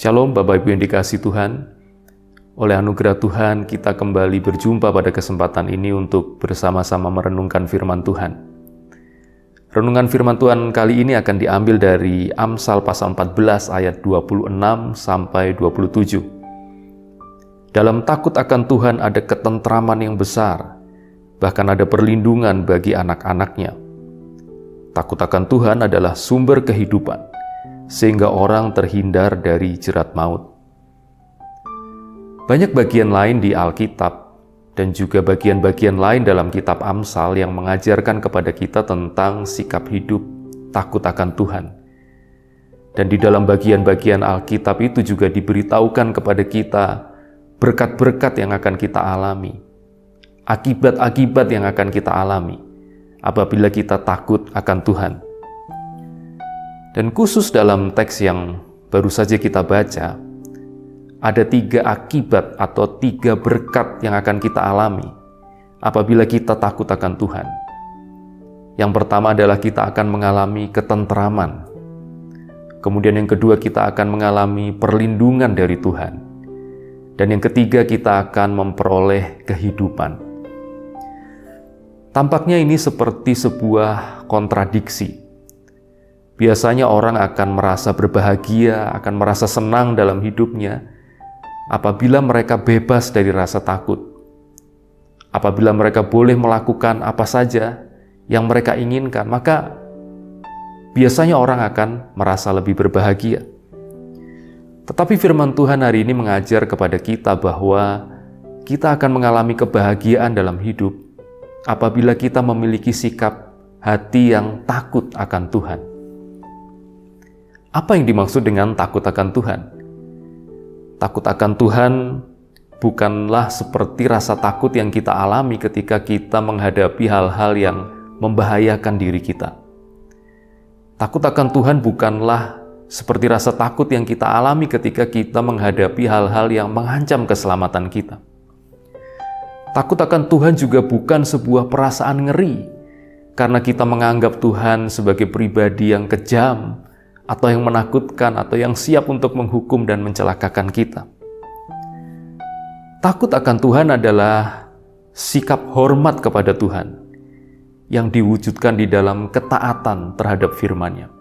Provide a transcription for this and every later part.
Shalom Bapak Ibu yang dikasihi Tuhan. Oleh anugerah Tuhan kita kembali berjumpa pada kesempatan ini untuk bersama-sama merenungkan firman Tuhan. Renungan firman Tuhan kali ini akan diambil dari Amsal pasal 14 ayat 26 sampai 27. Dalam takut akan Tuhan ada ketentraman yang besar, bahkan ada perlindungan bagi anak-anaknya. Takut akan Tuhan adalah sumber kehidupan, sehingga orang terhindar dari jerat maut. Banyak bagian lain di Alkitab dan juga bagian-bagian lain dalam kitab Amsal yang mengajarkan kepada kita tentang sikap hidup takut akan Tuhan. Dan di dalam bagian-bagian Alkitab itu juga diberitahukan kepada kita berkat-berkat yang akan kita alami, akibat-akibat yang akan kita alami apabila kita takut akan Tuhan. Dan khusus dalam teks yang baru saja kita baca, ada 3 akibat atau 3 berkat yang akan kita alami apabila kita takut akan Tuhan. Yang pertama adalah kita akan mengalami ketentraman. Kemudian yang kedua kita akan mengalami perlindungan dari Tuhan. Dan yang ketiga kita akan memperoleh kehidupan. Tampaknya ini seperti sebuah kontradiksi. Biasanya orang akan merasa berbahagia, akan merasa senang dalam hidupnya apabila mereka bebas dari rasa takut. Apabila mereka boleh melakukan apa saja yang mereka inginkan, maka biasanya orang akan merasa lebih berbahagia. Tetapi firman Tuhan hari ini mengajar kepada kita bahwa kita akan mengalami kebahagiaan dalam hidup apabila kita memiliki sikap hati yang takut akan Tuhan. Apa yang dimaksud dengan takut akan Tuhan? Takut akan Tuhan bukanlah seperti rasa takut yang kita alami ketika kita menghadapi hal-hal yang membahayakan diri kita. Takut akan Tuhan bukanlah seperti rasa takut yang kita alami ketika kita menghadapi hal-hal yang mengancam keselamatan kita. Takut akan Tuhan juga bukan sebuah perasaan ngeri karena kita menganggap Tuhan sebagai pribadi yang kejam atau yang menakutkan atau yang siap untuk menghukum dan mencelakakan kita. Takut akan Tuhan adalah sikap hormat kepada Tuhan yang diwujudkan di dalam ketaatan terhadap firman-Nya.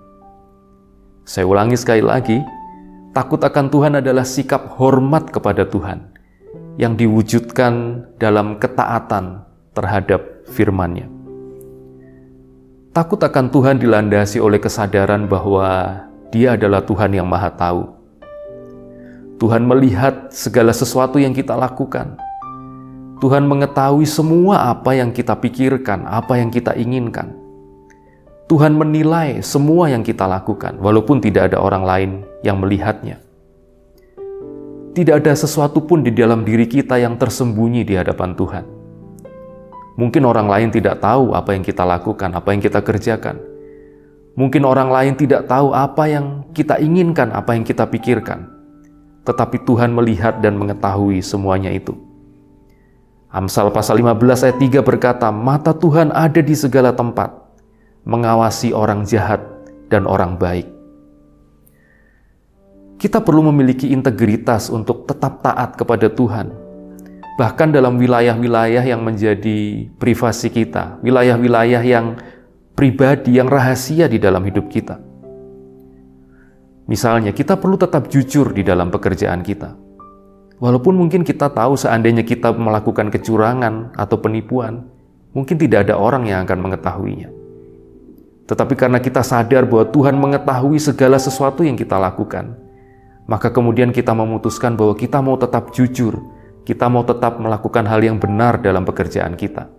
Saya ulangi sekali lagi, takut akan Tuhan adalah sikap hormat kepada Tuhan yang diwujudkan dalam ketaatan terhadap firman-Nya. Takut akan Tuhan dilandasi oleh kesadaran bahwa Dia adalah Tuhan yang Maha Tahu. Tuhan melihat segala sesuatu yang kita lakukan. Tuhan mengetahui semua apa yang kita pikirkan, apa yang kita inginkan. Tuhan menilai semua yang kita lakukan, walaupun tidak ada orang lain yang melihatnya. Tidak ada sesuatu pun di dalam diri kita yang tersembunyi di hadapan Tuhan. Mungkin orang lain tidak tahu apa yang kita lakukan, apa yang kita kerjakan. Mungkin orang lain tidak tahu apa yang kita inginkan, apa yang kita pikirkan. Tetapi Tuhan melihat dan mengetahui semuanya itu. Amsal pasal 15 ayat 3 berkata, "Mata Tuhan ada di segala tempat, mengawasi orang jahat dan orang baik." Kita perlu memiliki integritas untuk tetap taat kepada Tuhan. Bahkan dalam wilayah-wilayah yang menjadi privasi kita, wilayah-wilayah yang pribadi, yang rahasia di dalam hidup kita. Misalnya, kita perlu tetap jujur di dalam pekerjaan kita. Walaupun mungkin kita tahu seandainya kita melakukan kecurangan atau penipuan, mungkin tidak ada orang yang akan mengetahuinya. Tetapi karena kita sadar bahwa Tuhan mengetahui segala sesuatu yang kita lakukan, maka kemudian kita memutuskan bahwa kita mau tetap jujur, kita mau tetap melakukan hal yang benar dalam pekerjaan kita.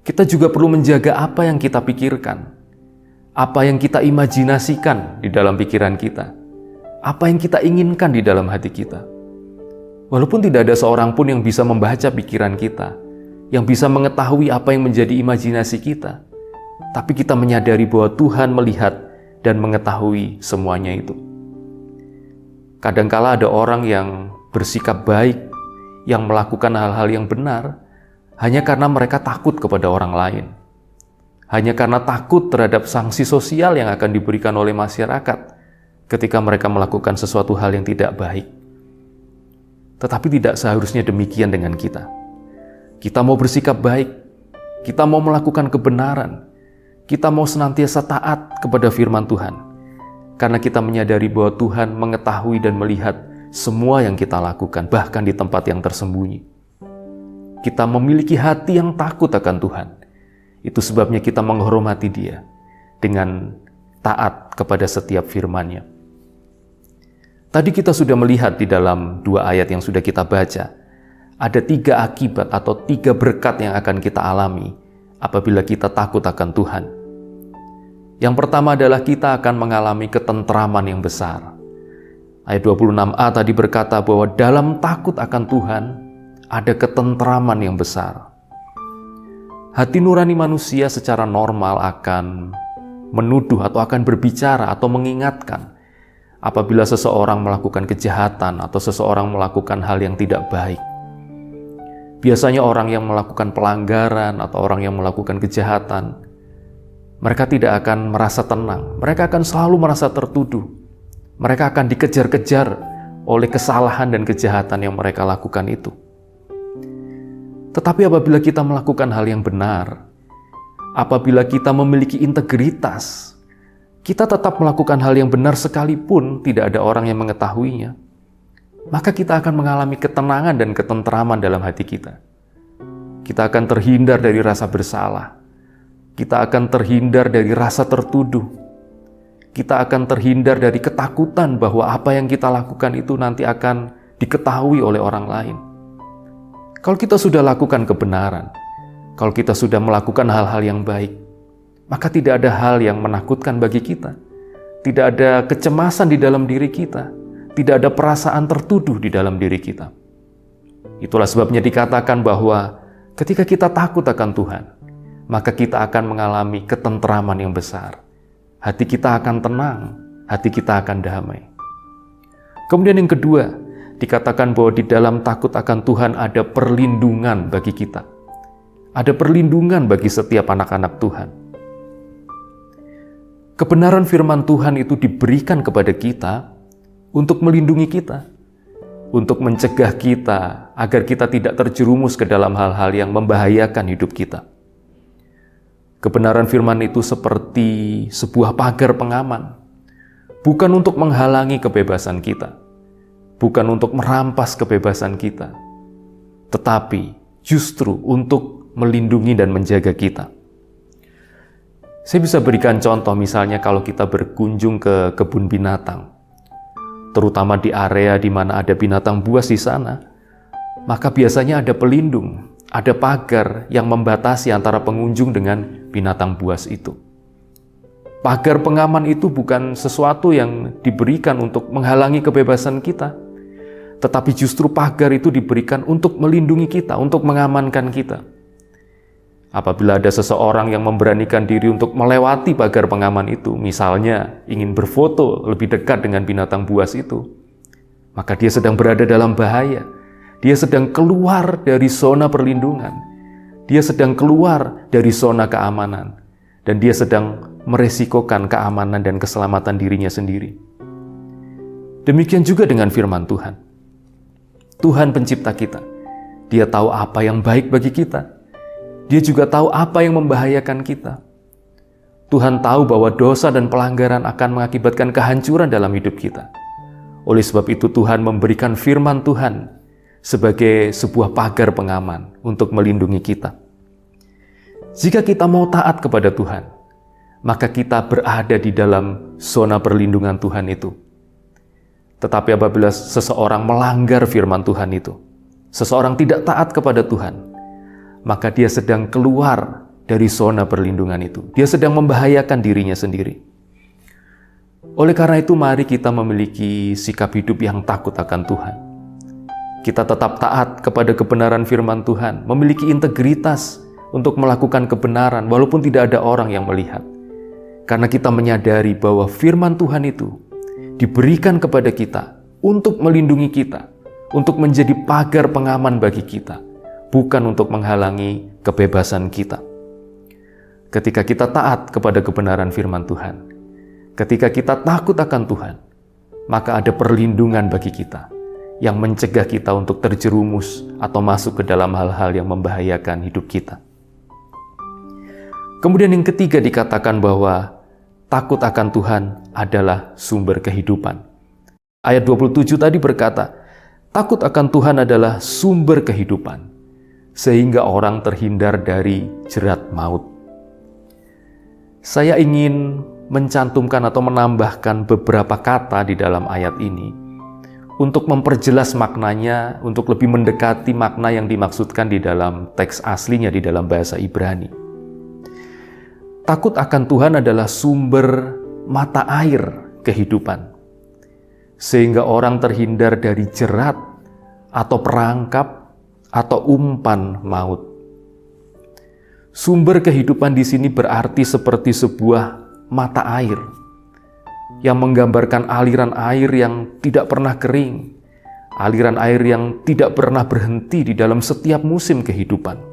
Kita juga perlu menjaga apa yang kita pikirkan, apa yang kita imajinasikan di dalam pikiran kita, apa yang kita inginkan di dalam hati kita. Walaupun tidak ada seorang pun yang bisa membaca pikiran kita, yang bisa mengetahui apa yang menjadi imajinasi kita, tapi kita menyadari bahwa Tuhan melihat dan mengetahui semuanya itu. Kadangkala ada orang yang bersikap baik, yang melakukan hal-hal yang benar, hanya karena mereka takut kepada orang lain. Hanya karena takut terhadap sanksi sosial yang akan diberikan oleh masyarakat ketika mereka melakukan sesuatu hal yang tidak baik. Tetapi tidak seharusnya demikian dengan kita. Kita mau bersikap baik, kita mau melakukan kebenaran, kita mau senantiasa taat kepada firman Tuhan, karena kita menyadari bahwa Tuhan mengetahui dan melihat semua yang kita lakukan, bahkan di tempat yang tersembunyi. Kita memiliki hati yang takut akan Tuhan. Itu sebabnya kita menghormati Dia dengan taat kepada setiap firman-Nya. Tadi kita sudah melihat di dalam 2 ayat yang sudah kita baca, ada 3 akibat atau 3 berkat yang akan kita alami apabila kita takut akan Tuhan. Yang pertama adalah kita akan mengalami ketentraman yang besar. Ayat 26a tadi berkata bahwa dalam takut akan Tuhan ada ketentraman yang besar. Hati nurani manusia secara normal akan menuduh atau akan berbicara atau mengingatkan apabila seseorang melakukan kejahatan atau seseorang melakukan hal yang tidak baik. Biasanya orang yang melakukan pelanggaran atau orang yang melakukan kejahatan, mereka tidak akan merasa tenang. Mereka akan selalu merasa tertuduh. Mereka akan dikejar-kejar oleh kesalahan dan kejahatan yang mereka lakukan itu. Tetapi apabila kita melakukan hal yang benar, apabila kita memiliki integritas, kita tetap melakukan hal yang benar sekalipun tidak ada orang yang mengetahuinya, maka kita akan mengalami ketenangan dan ketentraman dalam hati kita. Kita akan terhindar dari rasa bersalah. Kita akan terhindar dari rasa tertuduh. Kita akan terhindar dari ketakutan bahwa apa yang kita lakukan itu nanti akan diketahui oleh orang lain. Kalau kita sudah lakukan kebenaran, kalau kita sudah melakukan hal-hal yang baik, maka tidak ada hal yang menakutkan bagi kita. Tidak ada kecemasan di dalam diri kita. Tidak ada perasaan tertuduh di dalam diri kita. Itulah sebabnya dikatakan bahwa ketika kita takut akan Tuhan, maka kita akan mengalami ketentraman yang besar. Hati kita akan tenang, hati kita akan damai. Kemudian yang kedua, dikatakan bahwa di dalam takut akan Tuhan ada perlindungan bagi kita. Ada perlindungan bagi setiap anak-anak Tuhan. Kebenaran firman Tuhan itu diberikan kepada kita untuk melindungi kita, untuk mencegah kita agar kita tidak terjerumus ke dalam hal-hal yang membahayakan hidup kita. Kebenaran firman itu seperti sebuah pagar pengaman, bukan untuk menghalangi kebebasan kita, bukan untuk merampas kebebasan kita, tetapi justru untuk melindungi dan menjaga kita. Saya bisa berikan contoh, misalnya kalau kita berkunjung ke kebun binatang, terutama di area di mana ada binatang buas di sana, maka biasanya ada pelindung, ada pagar yang membatasi antara pengunjung dengan binatang buas itu. Pagar pengaman itu bukan sesuatu yang diberikan untuk menghalangi kebebasan kita, tetapi justru pagar itu diberikan untuk melindungi kita, untuk mengamankan kita. Apabila ada seseorang yang memberanikan diri untuk melewati pagar pengaman itu, misalnya ingin berfoto lebih dekat dengan binatang buas itu, maka dia sedang berada dalam bahaya. Dia sedang keluar dari zona perlindungan. Dia sedang keluar dari zona keamanan. Dan dia sedang meresikokan keamanan dan keselamatan dirinya sendiri. Demikian juga dengan firman Tuhan. Tuhan pencipta kita. Dia tahu apa yang baik bagi kita. Dia juga tahu apa yang membahayakan kita. Tuhan tahu bahwa dosa dan pelanggaran akan mengakibatkan kehancuran dalam hidup kita. Oleh sebab itu Tuhan memberikan firman Tuhan sebagai sebuah pagar pengaman untuk melindungi kita. Jika kita mau taat kepada Tuhan, maka kita berada di dalam zona perlindungan Tuhan itu. Tetapi apabila seseorang melanggar firman Tuhan itu, seseorang tidak taat kepada Tuhan, maka dia sedang keluar dari zona perlindungan itu. Dia sedang membahayakan dirinya sendiri. Oleh karena itu, mari kita memiliki sikap hidup yang takut akan Tuhan. Kita tetap taat kepada kebenaran firman Tuhan, memiliki integritas untuk melakukan kebenaran walaupun tidak ada orang yang melihat. Karena kita menyadari bahwa firman Tuhan itu diberikan kepada kita untuk melindungi kita, untuk menjadi pagar pengaman bagi kita, bukan untuk menghalangi kebebasan kita. Ketika kita taat kepada kebenaran firman Tuhan, ketika kita takut akan Tuhan, maka ada perlindungan bagi kita yang mencegah kita untuk terjerumus atau masuk ke dalam hal-hal yang membahayakan hidup kita. Kemudian yang ketiga dikatakan bahwa takut akan Tuhan adalah sumber kehidupan. Ayat 27 tadi berkata, takut akan Tuhan adalah sumber kehidupan, sehingga orang terhindar dari jerat maut. Saya ingin mencantumkan atau menambahkan beberapa kata di dalam ayat ini untuk memperjelas maknanya, untuk lebih mendekati makna yang dimaksudkan di dalam teks aslinya di dalam bahasa Ibrani. Takut akan Tuhan adalah sumber mata air kehidupan, sehingga orang terhindar dari jerat atau perangkap atau umpan maut. Sumber kehidupan di sini berarti seperti sebuah mata air yang menggambarkan aliran air yang tidak pernah kering, aliran air yang tidak pernah berhenti di dalam setiap musim kehidupan.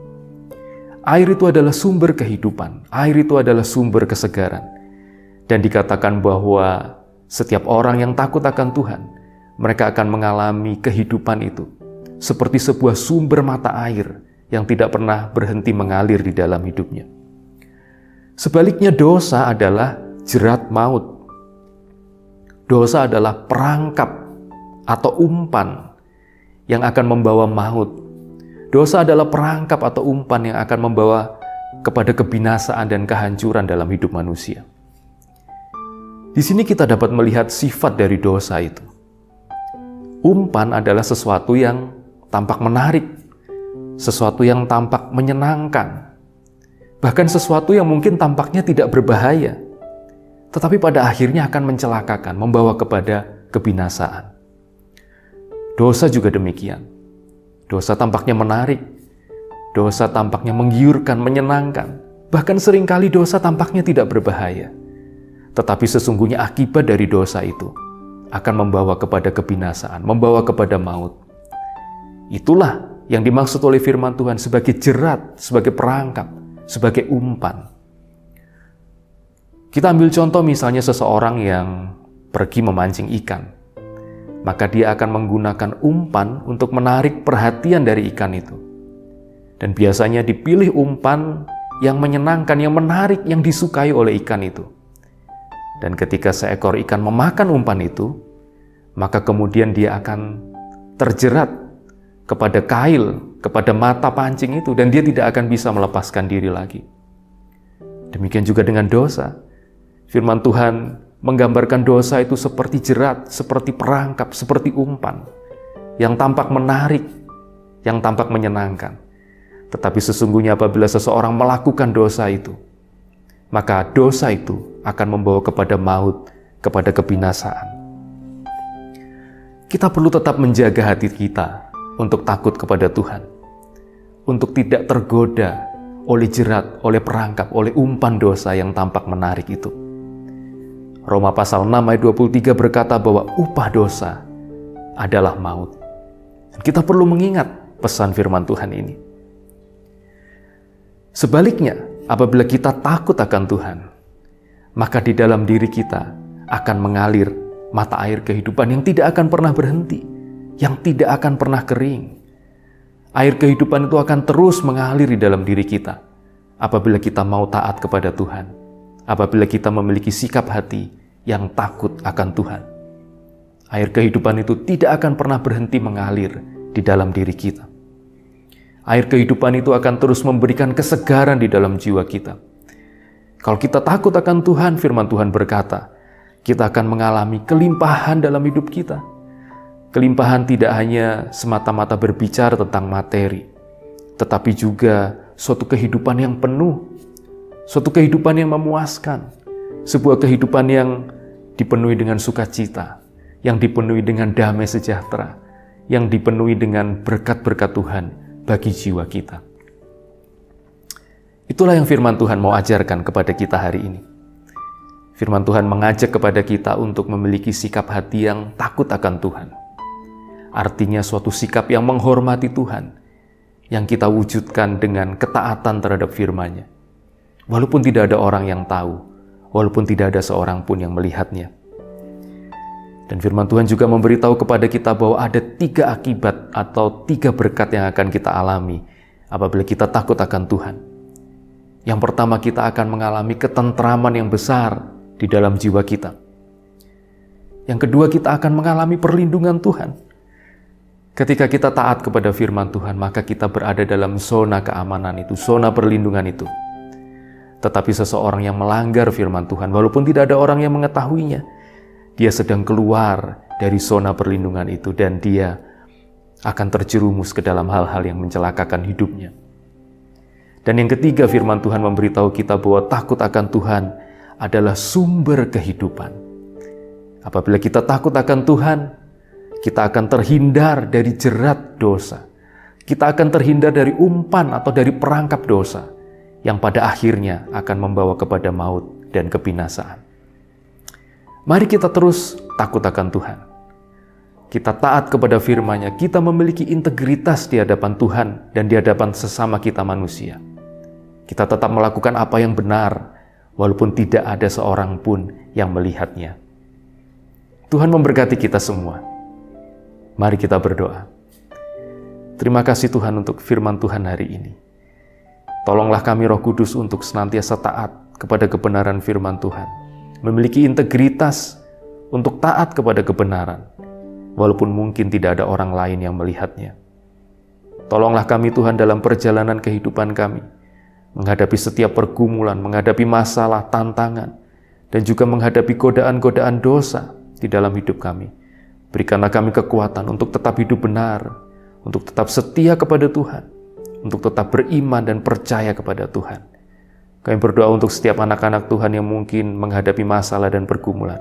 Air itu adalah sumber kehidupan, air itu adalah sumber kesegaran. Dan dikatakan bahwa setiap orang yang takut akan Tuhan, mereka akan mengalami kehidupan itu seperti sebuah sumber mata air yang tidak pernah berhenti mengalir di dalam hidupnya. Sebaliknya, dosa adalah jerat maut. Dosa adalah perangkap atau umpan yang akan membawa maut. Dosa adalah perangkap atau umpan yang akan membawa kepada kebinasaan dan kehancuran dalam hidup manusia. Di sini kita dapat melihat sifat dari dosa itu. Umpan adalah sesuatu yang tampak menarik, sesuatu yang tampak menyenangkan, bahkan sesuatu yang mungkin tampaknya tidak berbahaya, tetapi pada akhirnya akan mencelakakan, membawa kepada kebinasaan. Dosa juga demikian. Dosa tampaknya menarik, dosa tampaknya menggiurkan, menyenangkan, bahkan seringkali dosa tampaknya tidak berbahaya. Tetapi sesungguhnya akibat dari dosa itu akan membawa kepada kebinasaan, membawa kepada maut. Itulah yang dimaksud oleh firman Tuhan sebagai jerat, sebagai perangkap, sebagai umpan. Kita ambil contoh misalnya seseorang yang pergi memancing ikan. Maka dia akan menggunakan umpan untuk menarik perhatian dari ikan itu. Dan biasanya dipilih umpan yang menyenangkan, yang menarik, yang disukai oleh ikan itu. Dan ketika seekor ikan memakan umpan itu, maka kemudian dia akan terjerat kepada kail, kepada mata pancing itu, dan dia tidak akan bisa melepaskan diri lagi. Demikian juga dengan dosa. Firman Tuhan menggambarkan dosa itu seperti jerat, seperti perangkap, seperti umpan yang tampak menarik, yang tampak menyenangkan. Tetapi sesungguhnya apabila seseorang melakukan dosa itu, maka dosa itu akan membawa kepada maut, kepada kebinasaan. Kita perlu tetap menjaga hati kita untuk takut kepada Tuhan, untuk tidak tergoda oleh jerat, oleh perangkap, oleh umpan dosa yang tampak menarik itu. Roma pasal 6 ayat 23 berkata bahwa upah dosa adalah maut. Kita perlu mengingat pesan firman Tuhan ini. Sebaliknya, apabila kita takut akan Tuhan, maka di dalam diri kita akan mengalir mata air kehidupan yang tidak akan pernah berhenti, yang tidak akan pernah kering. Air kehidupan itu akan terus mengalir di dalam diri kita apabila kita mau taat kepada Tuhan, apabila kita memiliki sikap hati yang takut akan Tuhan. Air kehidupan itu tidak akan pernah berhenti mengalir di dalam diri kita. Air kehidupan itu akan terus memberikan kesegaran di dalam jiwa kita. Kalau kita takut akan Tuhan, firman Tuhan berkata, kita akan mengalami kelimpahan dalam hidup kita. Kelimpahan tidak hanya semata-mata berbicara tentang materi, tetapi juga suatu kehidupan yang penuh, suatu kehidupan yang memuaskan, sebuah kehidupan yang dipenuhi dengan sukacita, yang dipenuhi dengan damai sejahtera, yang dipenuhi dengan berkat-berkat Tuhan bagi jiwa kita. Itulah yang firman Tuhan mau ajarkan kepada kita hari ini. Firman Tuhan mengajak kepada kita untuk memiliki sikap hati yang takut akan Tuhan. Artinya suatu sikap yang menghormati Tuhan, yang kita wujudkan dengan ketaatan terhadap firman-Nya. Walaupun tidak ada orang yang tahu, walaupun tidak ada seorang pun yang melihatnya. Dan firman Tuhan juga memberitahu kepada kita bahwa ada 3 akibat atau 3 berkat yang akan kita alami apabila kita takut akan Tuhan. Yang pertama, kita akan mengalami ketentraman yang besar di dalam jiwa kita. Yang kedua, kita akan mengalami perlindungan Tuhan. Ketika kita taat kepada firman Tuhan, maka kita berada dalam zona keamanan itu, zona perlindungan itu. Tetapi seseorang yang melanggar firman Tuhan, walaupun tidak ada orang yang mengetahuinya, dia sedang keluar dari zona perlindungan itu dan dia akan terjerumus ke dalam hal-hal yang mencelakakan hidupnya. Dan yang ketiga, firman Tuhan memberitahu kita bahwa takut akan Tuhan adalah sumber kehidupan. Apabila kita takut akan Tuhan, kita akan terhindar dari jerat dosa. Kita akan terhindar dari umpan atau dari perangkap dosa yang pada akhirnya akan membawa kepada maut dan kebinasaan. Mari kita terus takut akan Tuhan. Kita taat kepada firman-Nya, kita memiliki integritas di hadapan Tuhan dan di hadapan sesama kita manusia. Kita tetap melakukan apa yang benar, walaupun tidak ada seorang pun yang melihatnya. Tuhan memberkati kita semua. Mari kita berdoa. Terima kasih Tuhan untuk firman Tuhan hari ini. Tolonglah kami Roh Kudus untuk senantiasa taat kepada kebenaran firman Tuhan. Memiliki integritas untuk taat kepada kebenaran, walaupun mungkin tidak ada orang lain yang melihatnya. Tolonglah kami Tuhan dalam perjalanan kehidupan kami, menghadapi setiap pergumulan, menghadapi masalah, tantangan, dan juga menghadapi godaan-godaan dosa di dalam hidup kami. Berikanlah kami kekuatan untuk tetap hidup benar, untuk tetap setia kepada Tuhan, untuk tetap beriman dan percaya kepada Tuhan. Kami berdoa untuk setiap anak-anak Tuhan yang mungkin menghadapi masalah dan pergumulan.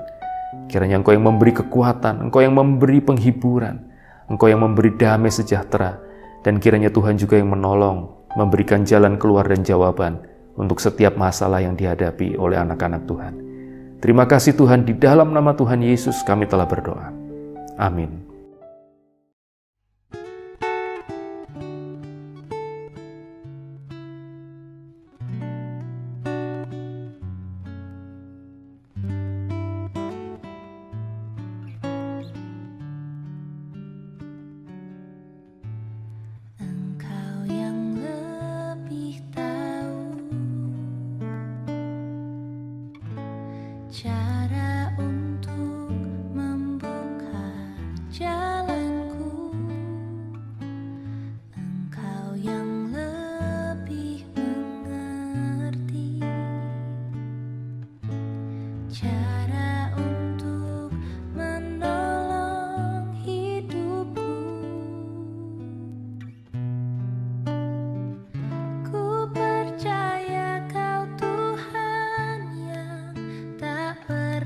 Kiranya Engkau yang memberi kekuatan, Engkau yang memberi penghiburan, Engkau yang memberi damai sejahtera, dan kiranya Tuhan juga yang menolong, memberikan jalan keluar dan jawaban untuk setiap masalah yang dihadapi oleh anak-anak Tuhan. Terima kasih Tuhan, di dalam nama Tuhan Yesus kami telah berdoa. Amin. Cara untuk membuka jalanku, Engkau yang lebih mengerti. Cara untuk menolong hidupku, ku percaya Kau Tuhan yang tak pernah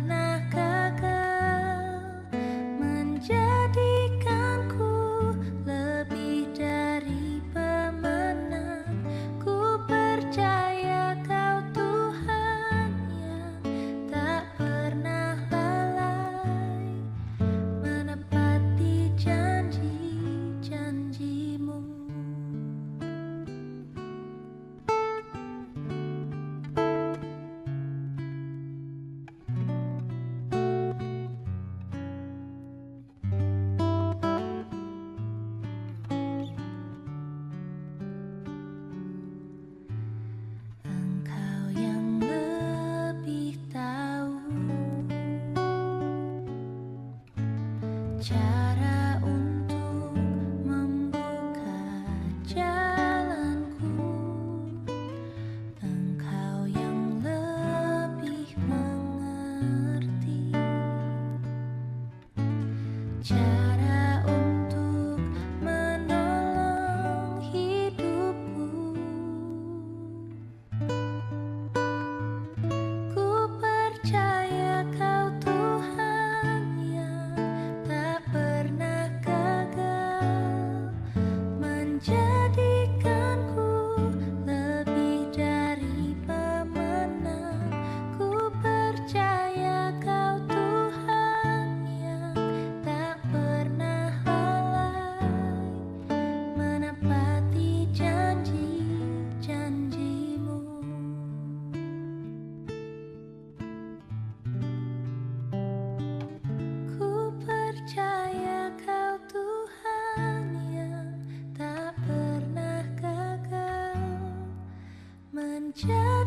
Jangan